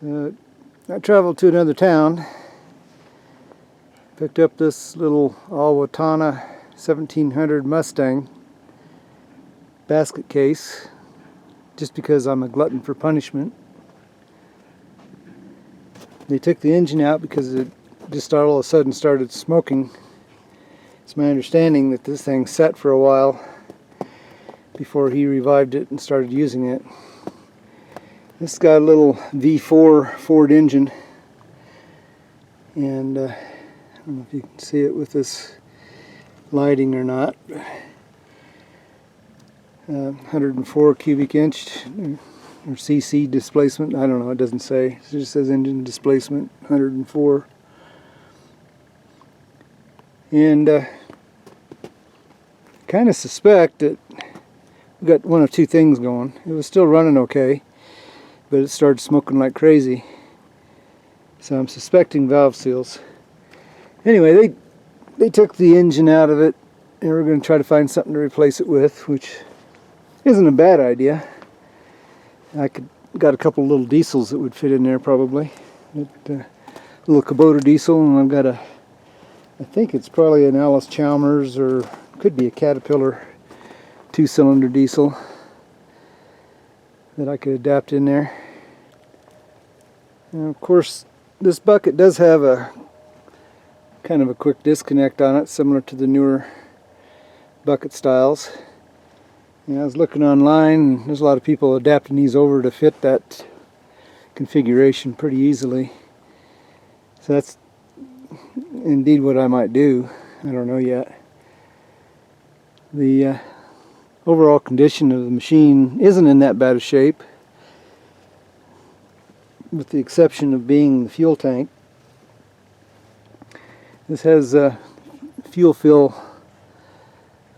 I traveled to another town, picked up this little Owatonna 1700 Mustang basket case just because I'm a glutton for punishment. They took the engine out because it just all of a sudden started smoking. It's my understanding that this thing sat for a while before he revived it and started using it. This has got a little V4 Ford engine, and I don't know if you can see it with this lighting or not. 104 cubic inch or cc displacement. I don't know, it doesn't say. It just says engine displacement 104. And kind of suspect that we got one of two things going. It was still running okay, but it started smoking like crazy. So I'm suspecting valve seals. Anyway, they took the engine out of it, and we're going to try to find something to replace it with, which isn't a bad idea. Got a couple little diesels that would fit in there probably. A little Kubota diesel, and I've got I think it's probably an Alice Chalmers, or could be a Caterpillar 2-cylinder diesel that I could adapt in there. And of course, this bucket does have a kind of a quick disconnect on it, similar to the newer bucket styles. And I was looking online, and there's a lot of people adapting these over to fit that configuration pretty easily. So that's indeed what I might do. I don't know yet. The overall condition of the machine isn't in that bad a shape, with the exception of being the fuel tank. This has a fuel fill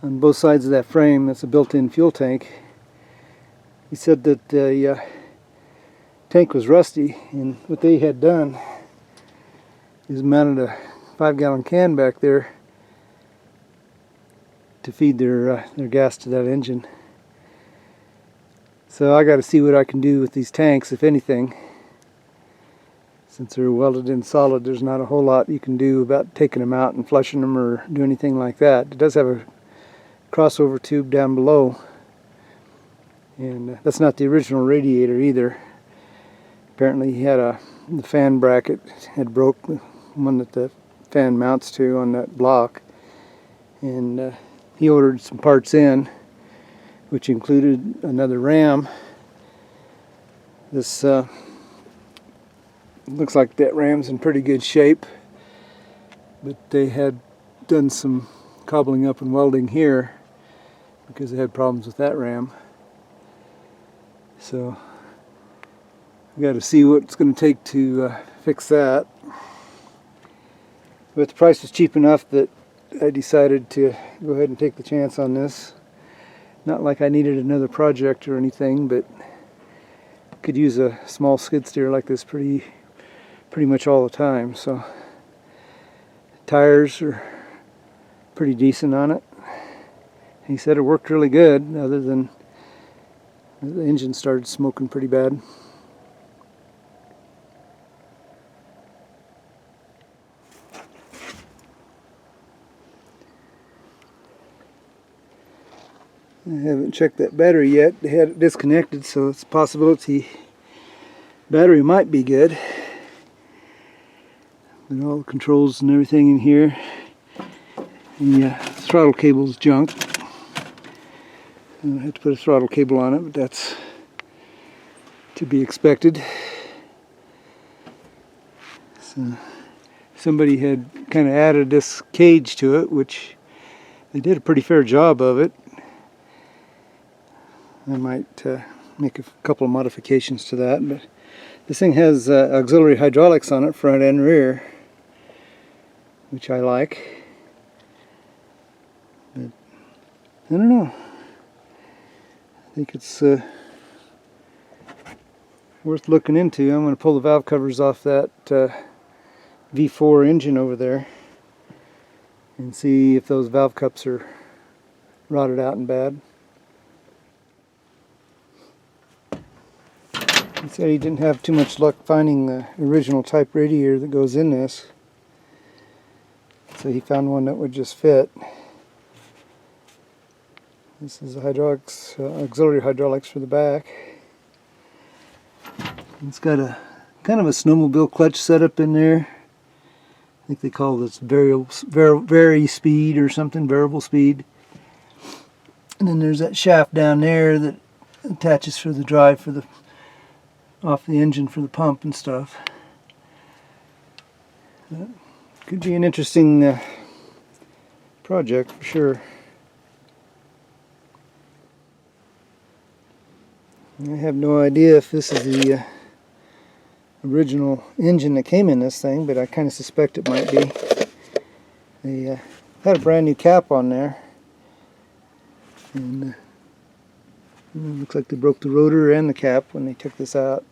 on both sides of that frame. That's a built-in fuel tank. He said that the tank was rusty, and what they had done is mounted a 5-gallon can back there to feed their gas to that engine. So I got to see what I can do with these tanks, if anything. Since they're welded in solid, there's not a whole lot you can do about taking them out and flushing them or do anything like that. It does have a crossover tube down below, and that's not the original radiator either. Apparently he had the fan bracket had broke, the one that the fan mounts to on that block, and he ordered some parts in, which included another ram. This looks like that ram's in pretty good shape, but they had done some cobbling up and welding here because they had problems with that ram. So we got to see what it's going to take to fix that. But the price was cheap enough that I decided to go ahead and take the chance on this. Not like I needed another project or anything, but could use a small skid steer like this pretty much all the time. So tires are pretty decent on it. He said it worked really good, other than the engine started smoking pretty bad. I haven't checked that battery yet. They had it disconnected, so it's a possibility battery might be good. But all the controls and everything in here. The throttle cable's junk. I have to put a throttle cable on it, but that's to be expected. So somebody had kind of added this cage to it, which they did a pretty fair job of it. I might make a couple of modifications to that, but this thing has auxiliary hydraulics on it, front and rear, which I like. But I don't know. I think it's worth looking into. I'm going to pull the valve covers off that V4 engine over there and see if those valve cups are rotted out and bad. He said he didn't have too much luck finding the original type radiator that goes in this. So he found one that would just fit. This is the hydraulics, auxiliary hydraulics for the back. It's got a kind of a snowmobile clutch setup in there. I think they call this variable speed or something, variable speed. And then there's that shaft down there that attaches for the drive for the off the engine for the pump and stuff. Could be an interesting project for sure. I have no idea if this is the original engine that came in this thing, but I kind of suspect it might be. They had a brand new cap on there, and it looks like they broke the rotor and the cap when they took this out.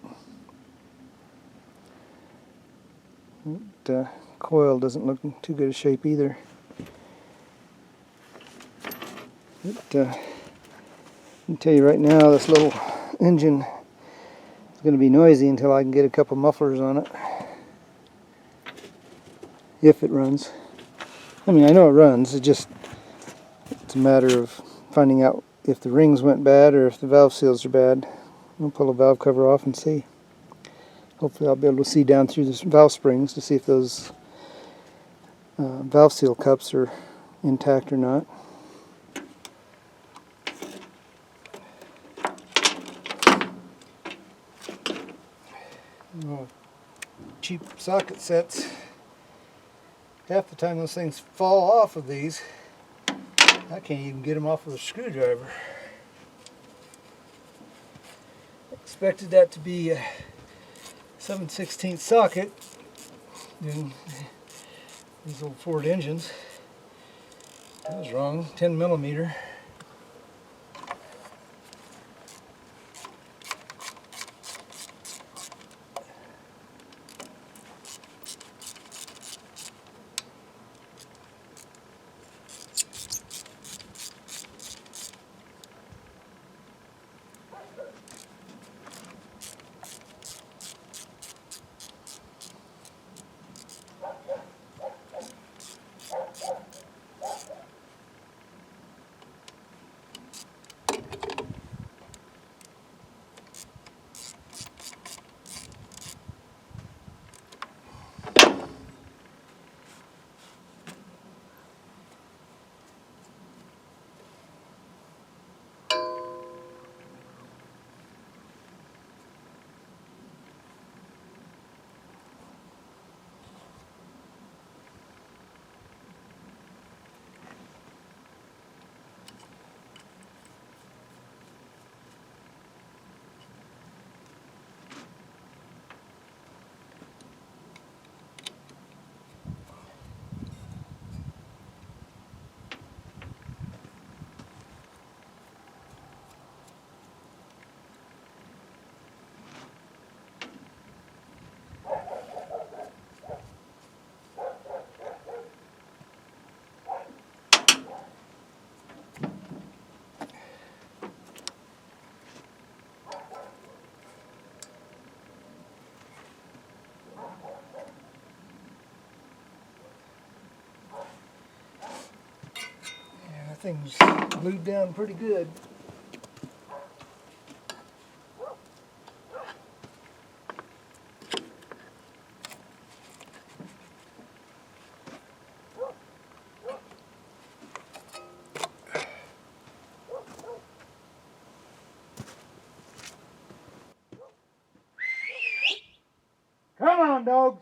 The coil doesn't look in too good a shape either. But I can tell you right now, this little engine is going to be noisy until I can get a couple mufflers on it. If it runs. I mean, I know it runs, it's a matter of finding out if the rings went bad or if the valve seals are bad. I'll pull a valve cover off and see. Hopefully I'll be able to see down through the valve springs to see if those valve seal cups are intact or not. Cheap socket sets, half the time those things fall off of these. I can't even get them off with a screwdriver. Expected that to be a 7/16 socket in these old Ford engines. I was wrong, 10 millimeter. Thing's glued down pretty good. Come on, dogs.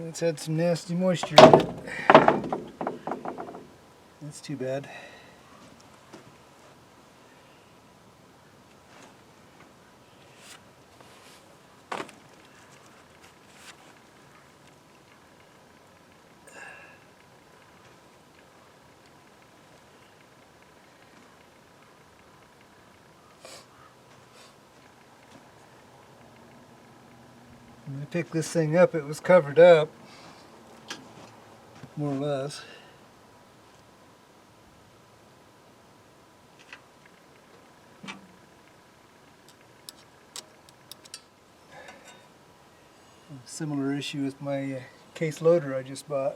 It's had some nasty moisture in it. That's too bad. When I picked this thing up, it was covered up, more or less. Similar issue with my case loader I just bought.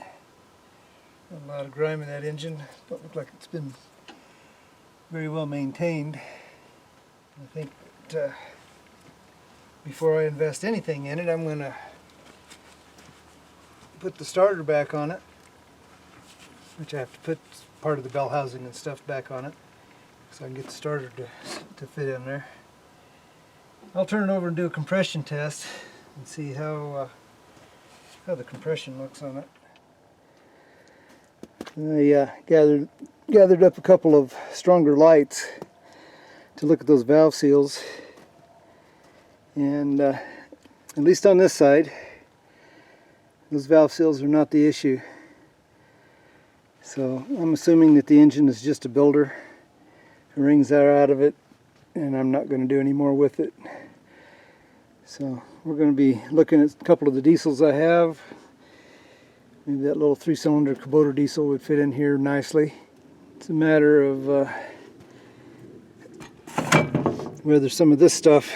A lot of grime in that engine. Don't look like it's been very well maintained. I think that before I invest anything in it, I'm going to put the starter back on it, which I have to put part of the bell housing and stuff back on it so I can get the starter to fit in there. I'll turn it over and do a compression test and see how the compression looks on it. I gathered up a couple of stronger lights to look at those valve seals, and at least on this side, those valve seals are not the issue. So I'm assuming that the engine is just a builder. The rings are out of it, and I'm not going to do any more with it. So we're going to be looking at a couple of the diesels I have. Maybe that little 3-cylinder Kubota diesel would fit in here nicely. It's a matter of whether some of this stuff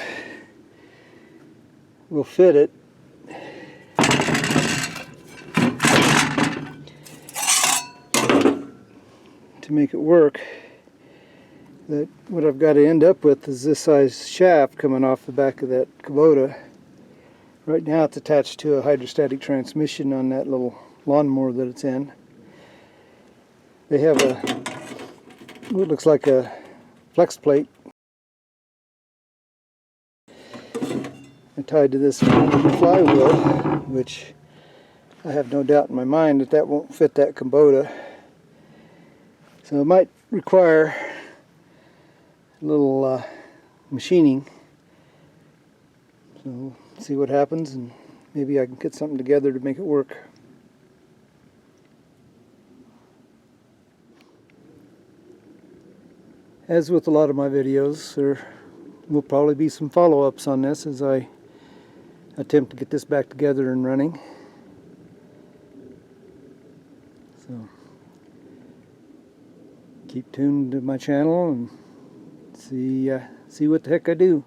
will fit it. To make it work, that what I've got to end up with is this size shaft coming off the back of that Kubota. Right now it's attached to a hydrostatic transmission on that little lawnmower that it's in. They have what looks like a flex plate tied to this flywheel, which I have no doubt in my mind that that won't fit that Kubota. So it might require a little machining. So we'll see what happens, and maybe I can get something together to make it work. As with a lot of my videos, there will probably be some follow-ups on this as I attempt to get this back together and running. So keep tuned to my channel and see what the heck I do.